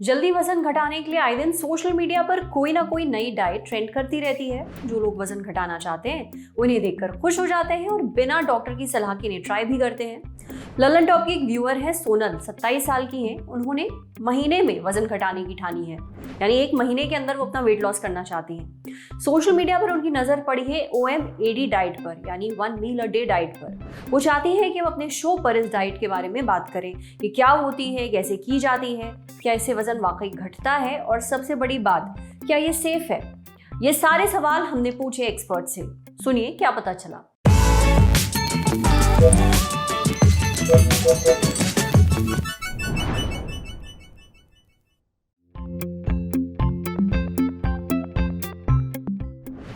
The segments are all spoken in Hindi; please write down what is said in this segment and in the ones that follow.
जल्दी वजन घटाने के लिए आए दिन सोशल मीडिया पर कोई ना कोई नई डाइट ट्रेंड करती रहती है। जो लोग वजन घटाना चाहते हैं उन्हें देखकर खुश हो जाते हैं और बिना डॉक्टर की सलाह के इन्हें ट्राई भी करते हैं। ललन टॉप की एक व्यूअर है सोनल, 27 साल की है। उन्होंने महीने में वजन घटाने की ठानी है, यानी एक महीने के अंदर वो अपना वेट लॉस करना चाहती हैं। सोशल मीडिया पर उनकी नजर पड़ी है OMAD डाइट पर, यानी 1 मील अ डे डाइट पर। वो चाहती है कि हम अपने शो पर इस डाइट के बारे में बात करें कि क्या होती है, कैसे की जाती है, क्या इससे वजन वाकई घटता है और सबसे बड़ी बात, क्या ये सेफ है। ये सारे सवाल हमने पूछे एक्सपर्ट से। सुनिए क्या पता चला।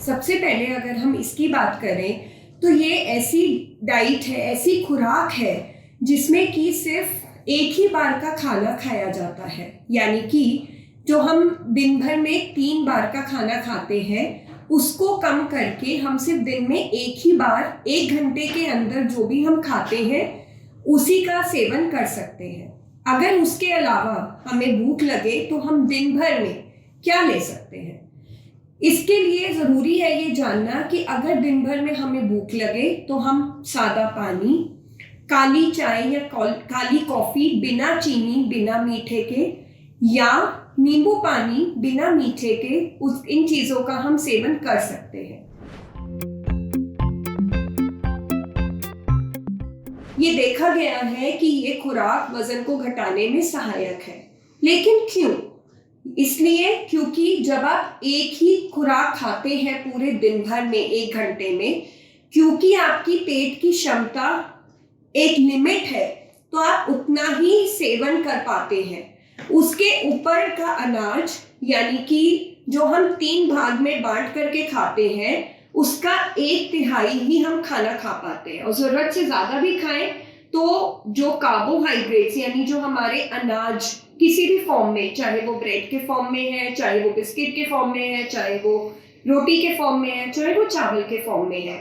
सबसे पहले अगर हम इसकी बात करें तो ये ऐसी डाइट है, ऐसी खुराक है जिसमें कि सिर्फ एक ही बार का खाना खाया जाता है। यानी कि जो हम दिन भर में 3 बार का खाना खाते हैं उसको कम करके हम सिर्फ दिन में एक ही बार 1 घंटे के अंदर जो भी हम खाते हैं उसी का सेवन कर सकते हैं। अगर उसके अलावा हमें भूख लगे तो हम दिन भर में क्या ले सकते हैं। इसके लिए ज़रूरी है ये जानना कि अगर दिन भर में हमें भूख लगे तो हम सादा पानी, काली चाय या काली कॉफ़ी बिना चीनी बिना मीठे के, या नींबू पानी बिना मीठे के, इन चीज़ों का हम सेवन कर सकते हैं। ये देखा गया है कि ये खुराक वजन को घटाने में सहायक है। लेकिन क्यों? इसलिए क्योंकि जब आप एक ही खुराक खाते हैं पूरे दिन भर में 1 घंटे में, क्योंकि आपकी पेट की क्षमता एक लिमिट है तो आप उतना ही सेवन कर पाते हैं। उसके ऊपर का अनाज, यानी कि जो हम 3 भाग में बांट करके खाते हैं, उसका 1/3 ही हम खाना खा पाते हैं। और ज़रूरत से ज़्यादा भी खाएं तो जो कार्बोहाइड्रेट्स, यानी जो हमारे अनाज किसी भी फॉर्म में, चाहे वो ब्रेड के फॉर्म में है, चाहे वो बिस्किट के फॉर्म में है, चाहे वो रोटी के फॉर्म में है, चाहे वो चावल के फॉर्म में है,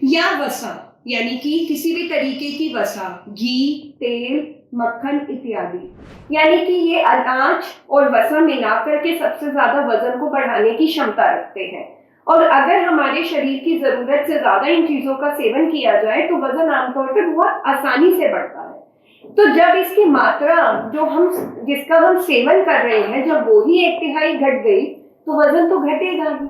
या वसा, यानी कि किसी भी तरीके की वसा, घी, तेल, मक्खन इत्यादि, यानी कि ये अनाज और वसा मिलाकर के सबसे ज्यादा वजन को बढ़ाने की क्षमता रखते हैं। और अगर हमारे शरीर की जरूरत से ज्यादा इन चीजों का सेवन किया जाए तो वजन आमतौर पर बहुत आसानी से बढ़ता है। तो जब इसकी मात्रा जिसका हम सेवन कर रहे हैं, जब वो ही 1/3 घट गई तो वजन तो घटेगा ही।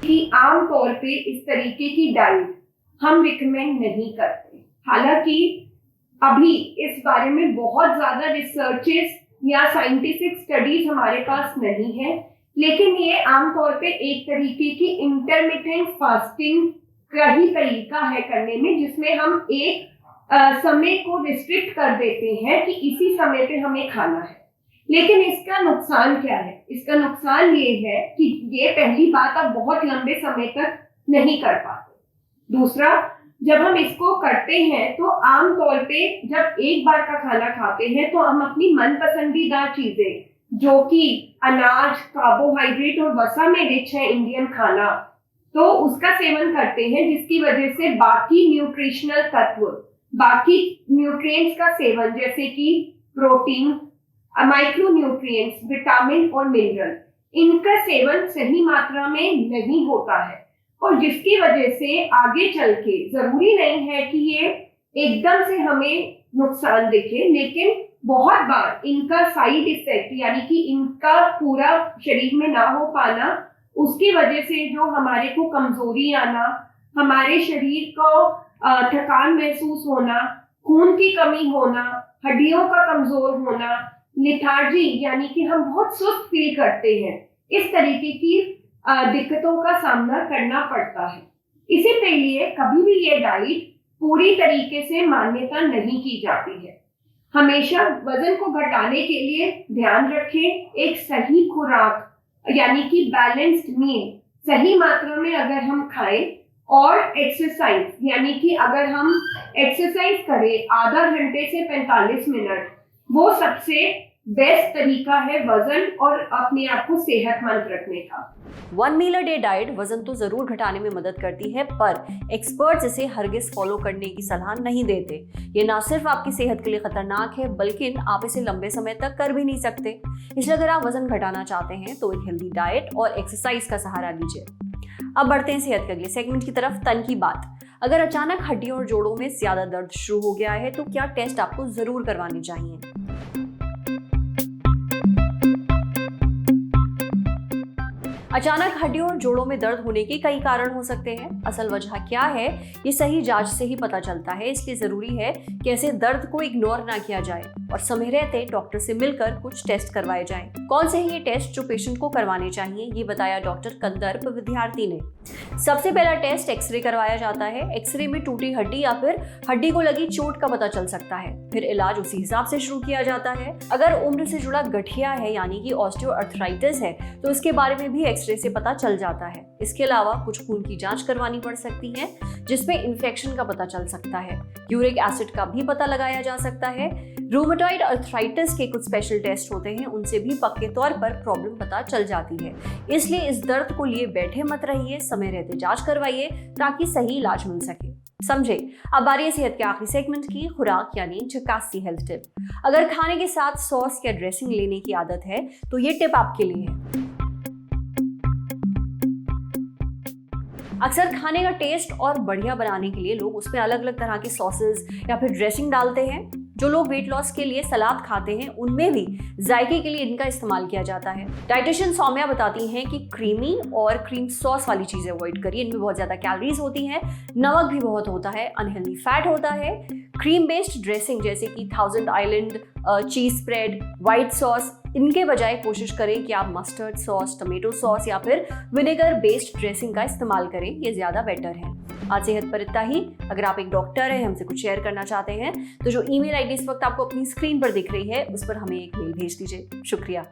कि आमतौर पे इस तरीके की डाइट हम रिकमेंड नहीं करते। हालांकि अभी इस बारे में बहुत ज्यादा रिसर्चेस या साइंटिफिक स्टडीज हमारे पास नहीं है, लेकिन ये आमतौर पे एक तरीके की इंटरमिटेंट फास्टिंग का ही तरीका है करने में, जिसमें हम एक समय को रिस्ट्रिक्ट कर देते हैं कि इसी समय पे हमें खाना है। लेकिन इसका नुकसान क्या है? इसका नुकसान ये है कि ये पहली बात आप बहुत लंबे समय तक नहीं कर पाते। दूसरा, जब हम इसको करते हैं तो आमतौर पे जब एक बार का खाना खाते हैं तो हम अपनी मनपसंदीदा चीजें, जो कि अनाज, कार्बोहाइड्रेट और वसा में रिच है इंडियन खाना, तो उसका सेवन करते हैं, जिसकी वजह से बाकी न्यूट्रिशनल तत्व, बाकी न्यूट्रिएंट्स का सेवन, जैसे कि प्रोटीन, माइक्रो न्यूट्रिएंट्स, विटामिन और मिनरल, इनका सेवन सही मात्रा में नहीं होता है। और जिसकी वजह से आगे चल के, जरूरी नहीं है कि ये एकदम से हमें नुकसान दिखे, लेकिन बहुत बार इनका साइड इफेक्ट, यानी कि इनका पूरा शरीर में ना हो पाना, उसकी वजह से जो हमारे को कमजोरी आना, हमारे शरीर को थकान महसूस होना, खून की कमी होना, हड्डियों का कमजोर होना, लिथार्जी, यानी कि हम बहुत सुस्त फील करते हैं, इस तरीके की दिक्कतों का सामना करना पड़ता है। इसीलिए लिए कभी भी ये डाइट पूरी तरीके से मान्यता नहीं की जाती है। हमेशा वजन को घटाने के लिए ध्यान रखें, एक सही खुराक, यानी कि बैलेंस्ड मील सही मात्रा में अगर हम खाएं, और एक्सरसाइज, यानी कि अगर हम एक्सरसाइज करें आधा घंटे से 45 मिनट, वो सबसे बेस्ट तरीका है वजन और अपने आप को सेहतमंद रखने का। 1 मील अ डे डाइट वजन तो जरूर घटाने में मदद करती है, पर एक्सपर्ट्स इसे हरगिज फॉलो करने की सलाह नहीं देते। ये ना सिर्फ आपकी सेहत के लिए खतरनाक है, बल्कि आप इसे लंबे समय तक कर भी नहीं सकते। इसलिए अगर आप वजन घटाना चाहते हैं तो एक हेल्दी डाइट और एक्सरसाइज का सहारा लीजिए। अब बढ़ते हैं सेहत के अगले सेगमेंट की तरफ, तन की बात। अगर अचानक हड्डियों और जोड़ों में ज्यादा दर्द शुरू हो गया है तो क्या टेस्ट आपको जरूर करवाने चाहिए। अचानक हड्डियों और जोड़ों में दर्द होने के कई कारण हो सकते हैं। असल वजह क्या है ये सही जांच से ही पता चलता है, इसलिए जरूरी है कि ऐसे दर्द को इग्नोर ना किया जाए और समय रहते डॉक्टर से मिलकर कुछ टेस्ट करवाए जाएं। कौन से हैं ये टेस्ट जो पेशेंट को करवाने चाहिए, ये बताया डॉक्टर कंदर्प विद्यार्थी ने। सबसे पहला टेस्ट एक्सरे करवाया जाता है। एक्सरे में टूटी हड्डी या फिर हड्डी को लगी चोट का पता चल सकता है, फिर इलाज उसी हिसाब से शुरू किया जाता है। अगर उम्र से जुड़ा गठिया है यानी कि ऑस्टियोआर्थराइटिस है तो इसके बारे में भी एक्सरे से पता चल जाता है। इसके अलावा कुछ खून की जांच करवानी पड़ सकती है जिसमें इन्फेक्शन का पता चल सकता है। यूरिक एसिड का भी पता लगाया जा सकता है। रूमेटॉइड अर्थराइटिस के कुछ स्पेशल टेस्ट होते हैं, उनसे भी पक्के तौर पर प्रॉब्लम पता चल जाती है। इसलिए इस दर्द को लिए बैठे मत रहिए, समय रहते जांच करवाइए ताकि सही इलाज मिल सके। समझे। अब बारी है सेहत के आखिरी सेगमेंट की, खुराक यानी झकास सी हेल्थ टिप। अगर खाने के साथ सॉस या ड्रेसिंग लेने की आदत है तो ये टिप आपके लिए है। अक्सर खाने का टेस्ट और बढ़िया बनाने के लिए लोग उसमें अलग अलग तरह के सॉसेस या फिर ड्रेसिंग डालते हैं। जो लोग वेट लॉस के लिए सलाद खाते हैं उनमें भी जायके के लिए इनका इस्तेमाल किया जाता है। डाइटिशियन सौम्या बताती हैं कि क्रीमी और क्रीम सॉस वाली चीजें अवॉइड करिए, इनमें बहुत ज्यादा कैलोरीज होती हैं, नमक भी बहुत होता है, अनहेल्दी फैट होता है। क्रीम बेस्ड ड्रेसिंग जैसे कि थाउजेंड आइलैंड, चीज स्प्रेड, व्हाइट सॉस, इनके बजाय कोशिश करें कि आप मस्टर्ड सॉस, टमेटो सॉस या फिर विनेगर बेस्ड ड्रेसिंग का इस्तेमाल करें, ये ज्यादा बेटर है। आज सेहत पर इतना ही। अगर आप एक डॉक्टर हैं, हमसे कुछ शेयर करना चाहते हैं तो जो ईमेल आईडी इस वक्त आपको अपनी स्क्रीन पर दिख रही है उस पर हमें एक मेल भेज दीजिए। शुक्रिया।